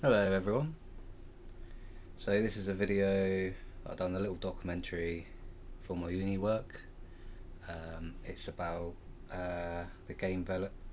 Hello everyone. So this is a video. I've done a little documentary for my uni work. It's about the game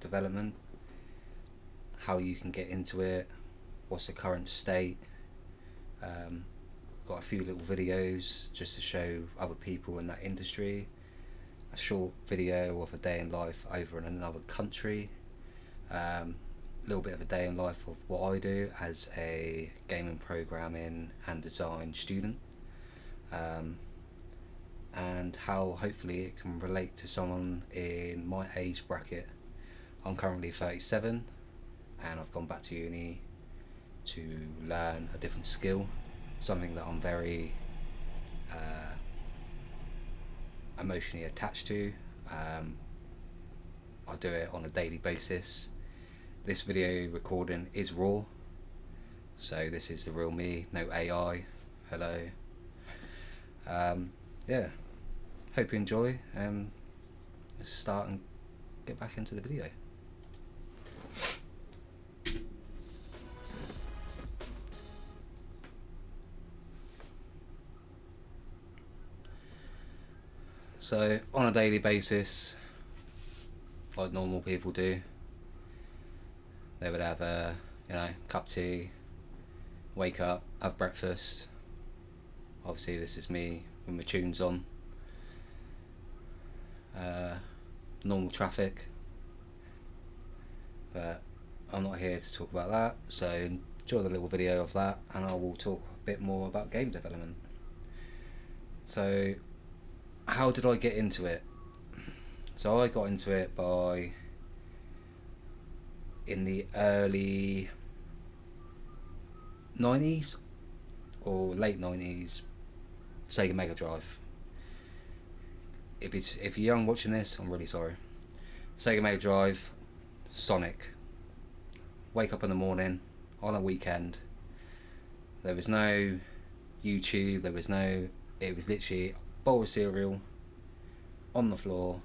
development, how you can get into it, what's the current state. Got a few little videos just to show other people in that industry, a short video of a day in life over in another country, little bit of a day in life of what I do as a gaming programming and design student, and how hopefully it can relate to someone in my age bracket. I'm currently 37 and I've gone back to uni to learn a different skill, something that I'm very emotionally attached to. I do it on a daily basis. This video recording is raw, so this is the real me, no AI. Hello. Yeah, hope you enjoy, and let's start and get back into the video. So on a daily basis, like normal people do, they would have a cup of tea, wake up, have breakfast. Obviously this is me with my tunes on. Normal traffic, but I'm not here to talk about that, so enjoy the little video of that and I will talk a bit more about game development. So how did I get into it? So I got into it by, in the early 90s or late 90s, Sega Mega Drive. If you're young watching this, I'm really sorry. Sega Mega Drive, Sonic. Wake up in the morning on a weekend. There was no YouTube, it was literally a bowl of cereal on the floor,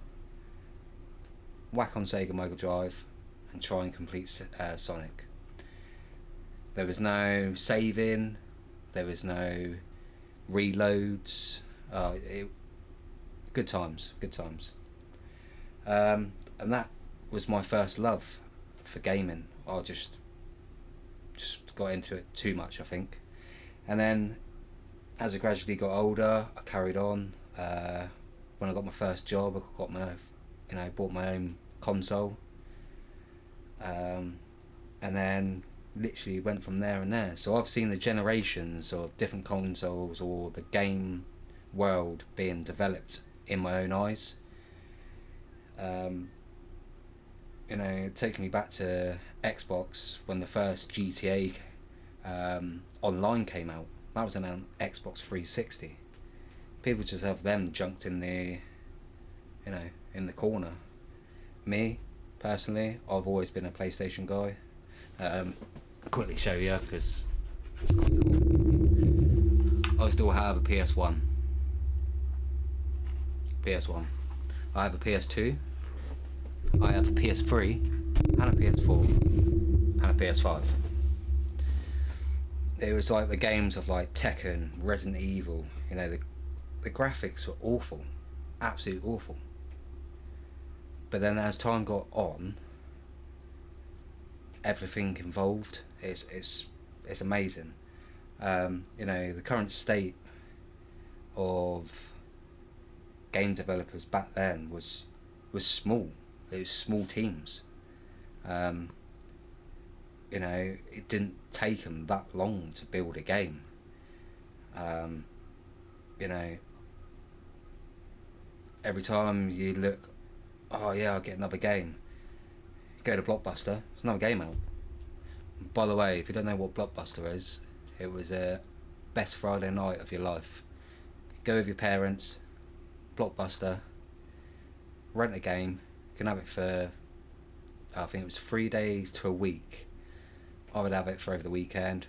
whack on Sega Mega Drive and try and complete Sonic. There was no saving, there was no reloads. Good times. And that was my first love for gaming. I just got into it too much, I think. And then as I gradually got older, I carried on. When I got my first job, I got bought my own console, and then literally went from there and there. So I've seen the generations of different consoles or the game world being developed in my own eyes. Taking me back to Xbox when the first GTA online came out. That was on Xbox 360. People just have them junked in the in the corner. Me personally, I've always been a PlayStation guy. Quickly show you because it's quite cool. I still have a PS1. I have a PS2. I have a PS3 and a PS4 and a PS5. It was like the games of like Tekken, Resident Evil. The graphics were awful, absolutely awful. But then as time got on, everything involved, it's amazing. The current state of game developers back then was small. It was small teams. It didn't take them that long to build a game. Every time you look, oh yeah, I'll get another game. Go to Blockbuster, there's another game out. By the way, if you don't know what Blockbuster is, it was a best Friday night of your life. Go with your parents, Blockbuster, rent a game, you can have it for, I think it was 3 days to a week. I would have it for over the weekend.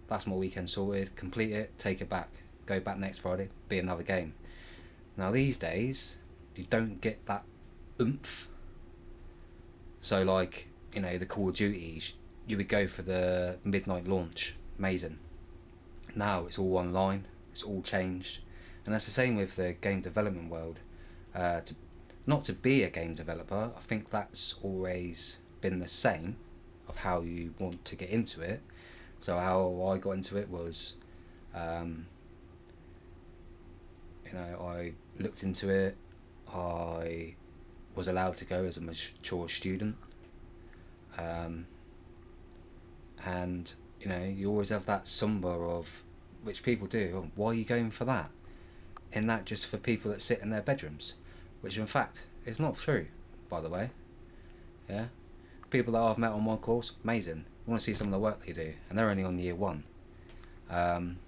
That's my weekend sorted, complete it, take it back, go back next Friday, be another game. Now these days, you don't get that oomph. So the Call of Duties, you would go for the midnight launch, amazing. Now it's all online, it's all changed, and that's the same with the game development world. Not to be a game developer, I think that's always been the same of how you want to get into it. So how I got into it was, um, I looked into it. I was allowed to go as a mature student, um, and you always have that somber of which people do. Oh, why are you going for that? And that just for people that sit in their bedrooms, which in fact is not true, by the way. Yeah, people that I've met on my course, amazing. I want to see some of the work they do, and they're only on year one. Um,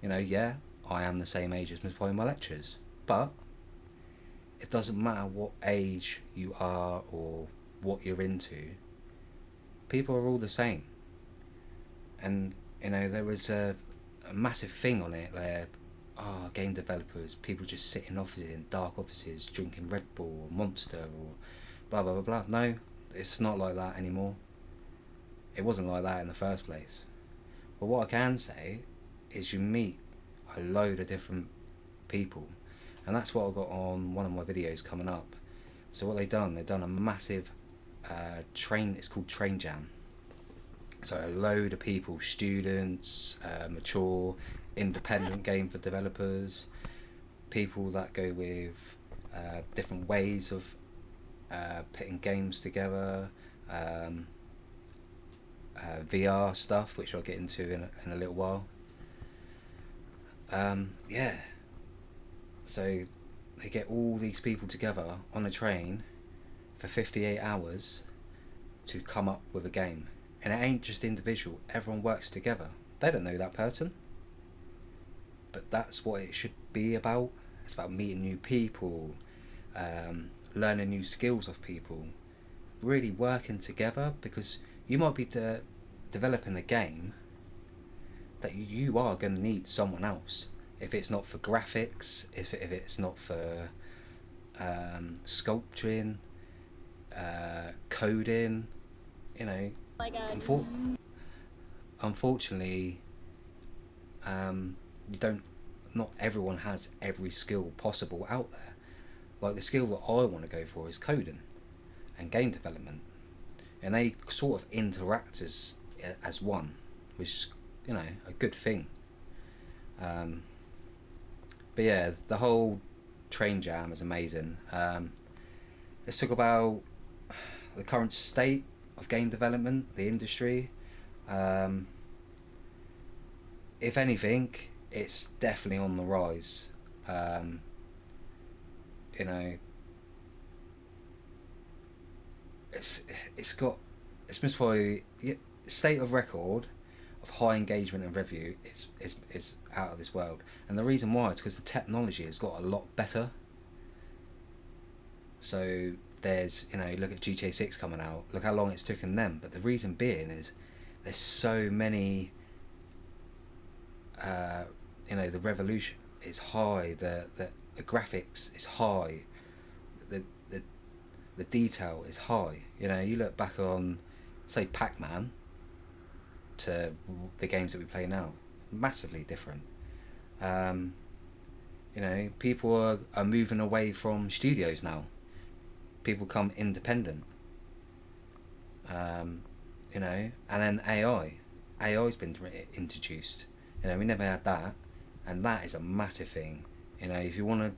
yeah, I am the same age as my lecturers, but it doesn't matter what age you are or what you're into. People are all the same, and there was a massive thing on it where game developers, people just sit in offices, in dark offices, drinking Red Bull or Monster or blah blah blah blah. No, it's not like that anymore. It wasn't like that in the first place. But what I can say is you meet a load of different people, and that's what I got on one of my videos coming up. So what they've done a massive train. It's called Train Jam. So a load of people, students, mature, independent game for developers, people that go with different ways of putting games together, VR stuff, which I'll get into in a little while. Yeah, so they get all these people together on a train for 58 hours to come up with a game. And it ain't just individual, everyone works together. They don't know that person, but that's what it should be about. It's about meeting new people, learning new skills of people, really working together, because you might be developing a game that you are going to need someone else. If it's not for graphics, if it's not for sculpturing, coding, unfortunately, you don't. Not everyone has every skill possible out there. Like the skill that I want to go for is coding and game development, and they sort of interact as one, which is a good thing. But yeah, the whole Train Jam is amazing. Let's talk about the current state of game development, the industry. If anything, it's definitely on the rise. It's missed by state of record of high engagement and review is out of this world, and the reason why is because the technology has got a lot better. So there's look at GTA 6 coming out, look how long it's taken them, but the reason being is there's so many the revolution is high, the graphics is high, the detail is high. You look back on, say, Pac-Man to the games that we play now, massively different. People are moving away from studios now. People come independent. And then AI's been introduced. We never had that, and that is a massive thing. If you want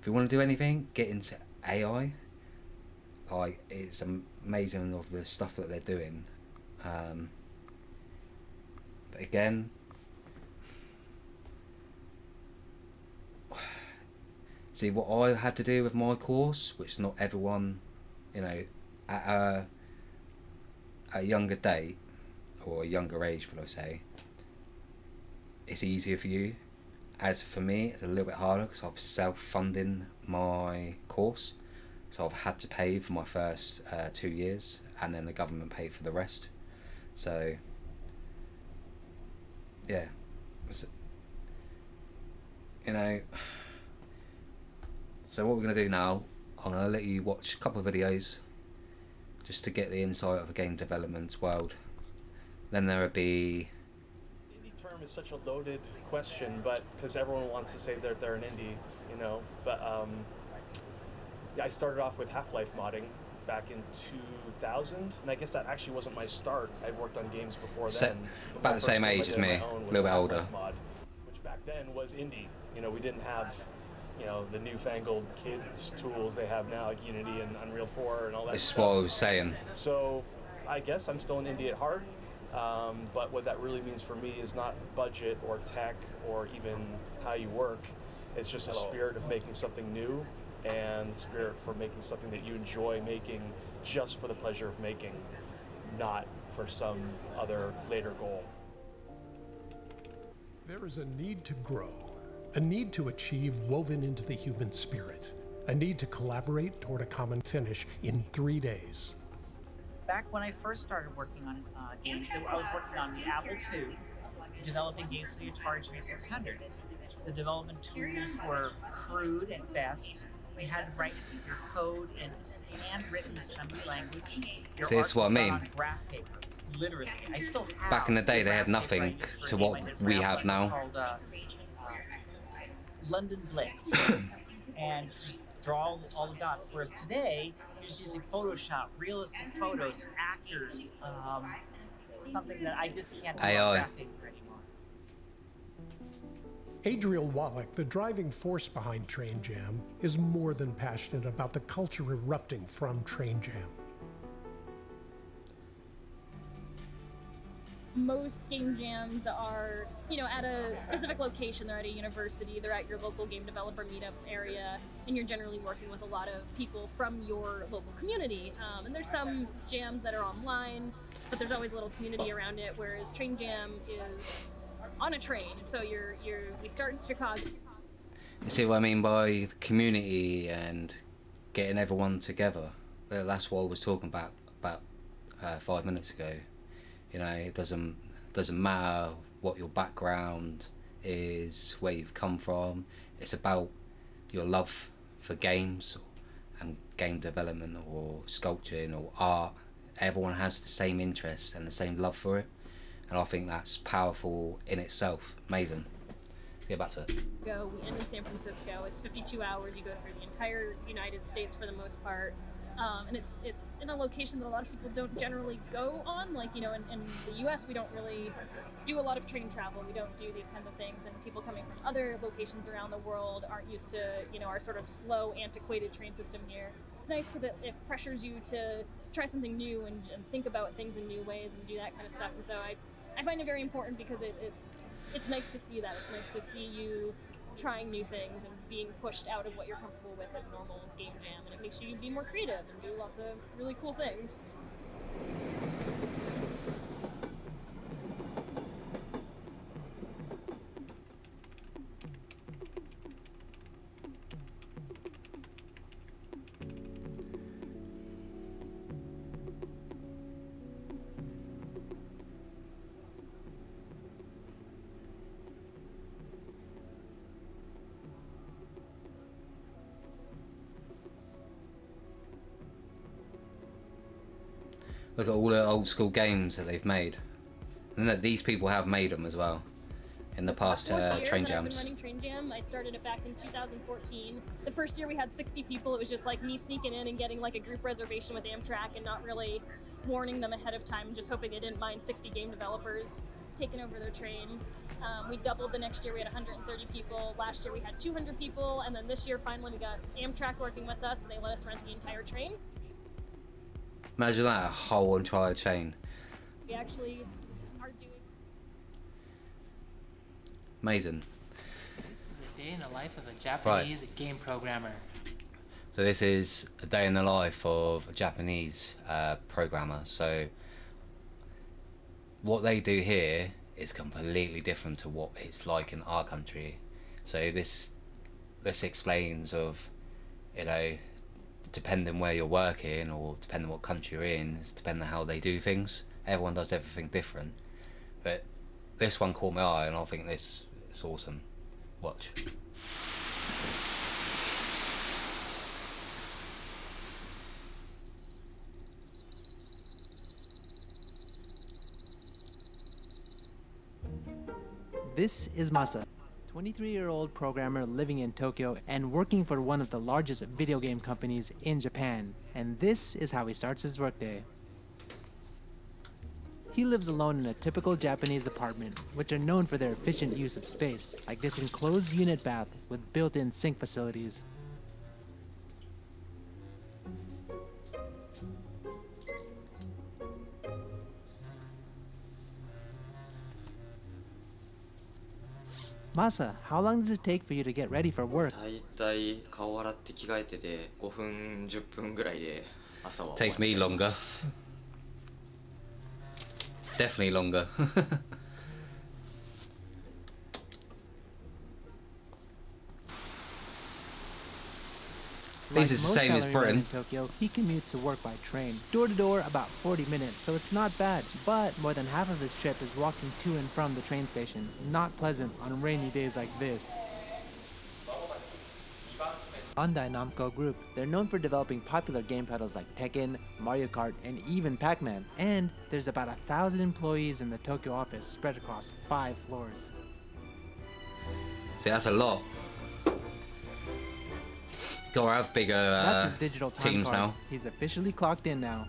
to do anything, get into AI. Like, it's amazing of the stuff that they're doing. But again, see what I had to do with my course, which not everyone, at a younger date or a younger age, would I say, it's easier for you. As for me, it's a little bit harder because I'm self-funding my course, so I've had to pay for my first 2 years, and then the government paid for the rest. So yeah, so what we're going to do now, I'm going to let you watch a couple of videos just to get the insight of a game development world. Then there would be Indie term is such a loaded question, but because everyone wants to say that they're an indie, you know. But yeah, I started off with Half-Life modding back in 2000, and I guess that actually wasn't my start. I worked on games before set then, but about my the first same game I age did as on me, my a own was little a bit older. Half-Life mod, which back then was indie. You know, we didn't have, you know, the newfangled kids tools they have now, like Unity and Unreal 4 and all that This is stuff. what I was saying. So I guess I'm still an indie at heart. But what that really means for me is not budget or tech or even how you work. It's just a spirit of making something new and the spirit for making something that you enjoy making just for the pleasure of making, not for some other later goal. There is a need to grow, a need to achieve woven into the human spirit, a need to collaborate toward a common finish in 3 days. Back when I first started working on games, I was working on the Apple II, developing games for the Atari 2600. The development tools were crude at best. You had to write your code in handwritten assembly language. Your See, this is art what was I done mean. on graph paper. Literally, I still Back have in the day, the they had graph paper I nothing used for a to game what I did for we Apple have now. called London Blitz, and just draw all the dots. Whereas today, you're just using Photoshop, realistic photos, actors, something that I just can't do on AI. graph paper anymore. Adriel Wallach, the driving force behind Train Jam, is more than passionate about the culture erupting from Train Jam. Most game jams are, at a specific location. They're at a university, they're at your local game developer meetup area, and you're generally working with a lot of people from your local community. And there's some jams that are online, but there's always a little community around it, whereas Train Jam is on a train. So we start in Chicago. You see what I mean by community and getting everyone together? That's what I was talking about 5 minutes ago. It doesn't matter what your background is, where you've come from. It's about your love for games and game development or sculpting or art. Everyone has the same interest and the same love for it, and I think that's powerful in itself. Amazing. Get back to it. We end in San Francisco. It's 52 hours. You go through the entire United States for the most part. And it's in a location that a lot of people don't generally go on. Like, in the US, we don't really do a lot of train travel. We don't do these kinds of things. And people coming from other locations around the world aren't used to, our sort of slow, antiquated train system here. It's nice because it pressures you to try something new and think about things in new ways and do that kind of stuff. And so I find it very important because it's nice to see that. It's nice to see you trying new things and being pushed out of what you're comfortable with at normal game jam, and it makes you be more creative and do lots of really cool things. Look at all the old school games that they've made, and that these people have made them as well in the past train jams. I've been running Train Jam. I started it back in 2014. The first year we had 60 people. It was just like me sneaking in and getting like a group reservation with Amtrak and not really warning them ahead of time, just hoping they didn't mind 60 game developers taking over their train. We doubled the next year. We had 130 people. Last year we had 200 people, and then this year finally we got Amtrak working with us, and they let us rent the entire train. Imagine that, a whole entire chain. We actually are doing. Amazing. This is a day in the life of a Japanese game programmer. So this is a day in the life of a Japanese programmer. So what they do here is completely different to what it's like in our country. So this explains of, depending where you're working or depending what country you're in, it's depending on how they do things. Everyone does everything different. But this one caught my eye, and I think this is awesome. Watch. this is Masa, 23-year-old programmer living in Tokyo and working for one of the largest video game companies in Japan. And this is how he starts his workday. He lives alone in a typical Japanese apartment, which are known for their efficient use of space, like this enclosed unit bath with built-in sink facilities. Masa, how long does it take for you to get ready for work? だいたい顔洗って着替えてで5分10分ぐらいで朝は終わ Takes me っちゃいま longer. す Definitely longer. Like This is the most same as salarymen Britain. in Tokyo, he commutes to work by train. Door to door, about 40 minutes, so it's not bad. But more than half of his trip is walking to and from the train station. Not pleasant on rainy days like this. Bandai Namco Group. They're known for developing popular game titles like Tekken, Mario Kart, and even Pac-Man. And there's about 1,000 employees in the Tokyo office spread across 5 floors. See, that's a lot. Gotta have bigger That's his digital time teams card. now. He's officially clocked in now.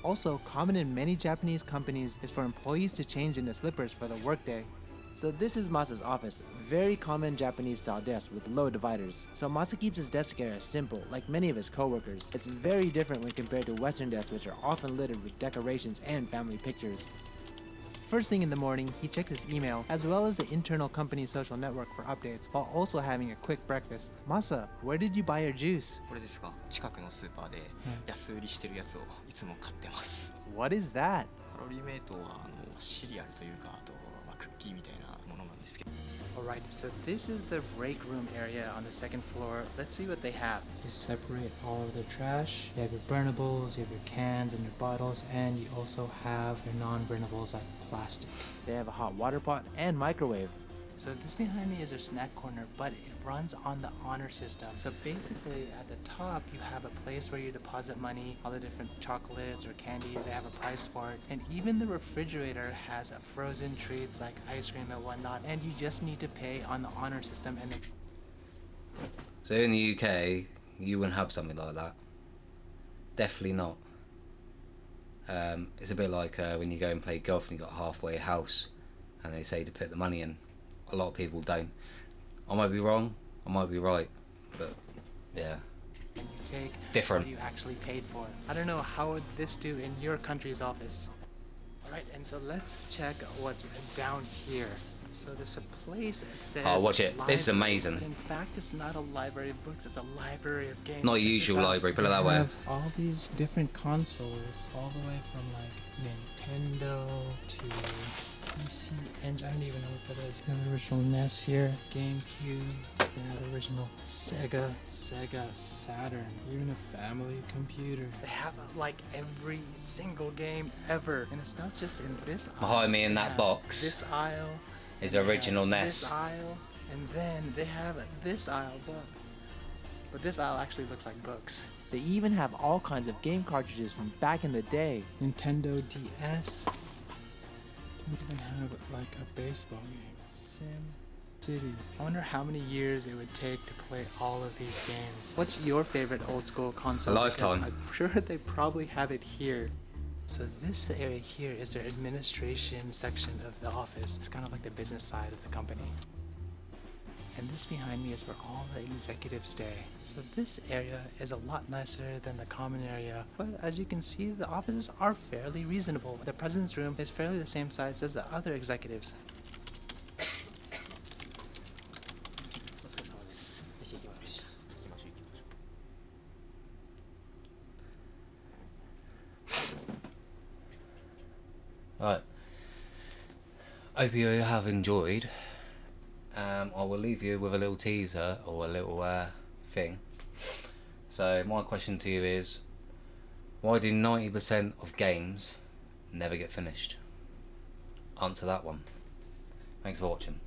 Also, common in many Japanese companies is for employees to change into slippers for the workday. So this is Masa's office, very common Japanese style desk with low dividers. So Masa keeps his desk area simple, like many of his coworkers. It's very different when compared to Western desks, which are often littered with decorations and family pictures. First thing in the morning, he checks his email, as well as the internal company social network for updates, while also having a quick breakfast. Masa, where did you buy your juice? これですか、近くのスーパーで安売りしてるやつをいつも買ってます。 What is that? カロリーメイトはシリアルというか、あとクッキーみたいなものなんですけど。 Alright, so this is the break room area on the second floor. Let's see what they have. You separate all of the trash. You have your burnables, you have your cans and your bottles, and you also have your non-burnables like plastic. They have a hot water pot and microwave. So this behind me is their snack corner, but it runs on the honor system. So basically at the top you have a place where you deposit money, all the different chocolates or candies, they have a price for it. And even the refrigerator has frozen treats like ice cream and whatnot, and you just need to pay on the honor system. And So in the UK, you wouldn't have something like that. Definitely not. It's a bit like when you go and play golf and you got a halfway house and they say to put the money in. A lot of people don't. I might be wrong, I might be right, but yeah. you take Different. what you actually paid for. I don't know, how would this do in your country's office? Alright, and so let's check what's down here. So this place says Oh, watch it. This is library, amazing. but in fact, it's not a library of books, it's a library of games. Not a Check this usual out. library, put it You that way. have all these different consoles, all the way from like Nintendo to PC engine. I don't even know what that is. You have the original NES here, GameCube, you have the original Sega Saturn, even a family computer. They have like every single game ever, and it's not just in this aisle. Behind me in They that have box This aisle. is they have original NES. This aisle, and then they have this aisle, but this aisle actually looks like books. They even have all kinds of game cartridges from back in the day. Nintendo DS. Don't even have like a baseball game. Sim City. I wonder how many years it would take to play all of these games. What's your favorite old school console? A lifetime. Because I'm sure they probably have it here. So this area here is their administration section of the office. It's kind of like the business side of the company. And this behind me is where all the executives stay. So this area is a lot nicer than the common area, but as you can see, the offices are fairly reasonable. The president's room is fairly the same size as the other executives. Right. Hope you have enjoyed. I will leave you with a little teaser or a little thing. So my question to you is, why do 90% of games never get finished? Answer that one. Thanks for watching.